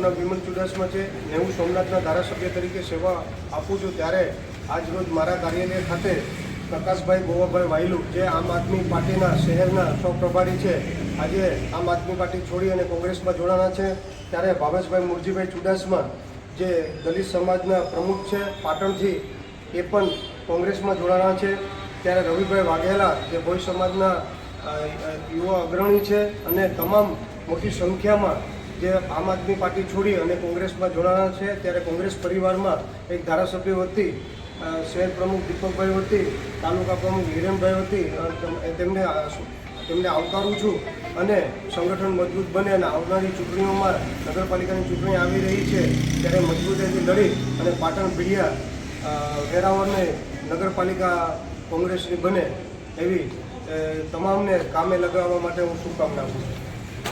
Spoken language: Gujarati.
નામ વિમલ ચુડાસમા છે ને હું સોમનાથના ધારાસભ્ય તરીકે સેવા આપું છું। ત્યારે આજ રોજ મારા કાર્યાલય ખાતે પ્રકાશભાઈ ગોવાભાઈ વાયલુ જે આમ આદમી પાર્ટીના શહેરના સહપ્રભારી છે, આજે આમ આદમી પાર્ટી છોડી અને કોંગ્રેસમાં જોડાણા છે। ત્યારે ભાવેશભાઈ મુરજીભાઈ ચુડાસમા જે દલિત સમાજના પ્રમુખ છે પાટણથી, એ પણ કોંગ્રેસમાં જોડાણા છે। ત્યારે રવિભાઈ વાઘેલા જે ભોઈ સમાજના યુવા અગ્રણી છે અને તમામ મોટી સંખ્યામાં જે આમ આદમી પાર્ટી છોડી અને કોંગ્રેસમાં જોડાણા છે। ત્યારે કોંગ્રેસ પરિવારમાં એક ધારાસભ્ય વતી, શહેર પ્રમુખ દીપકભાઈ વતી, તાલુકા પ્રમુખ હિરેનભાઈ વતી તેમને આવકારું છું અને સંગઠન મજબૂત બને અને આવનારી ચૂંટણીઓમાં નગરપાલિકાની ચૂંટણી આવી રહી છે ત્યારે મજબૂતાઈથી લડી અને પાટણ ભીડિયા વેરાવળને નગરપાલિકા કોંગ્રેસની બને એવી તમામને કામે લગાવવા માટે હું શુભકામના આપું છું।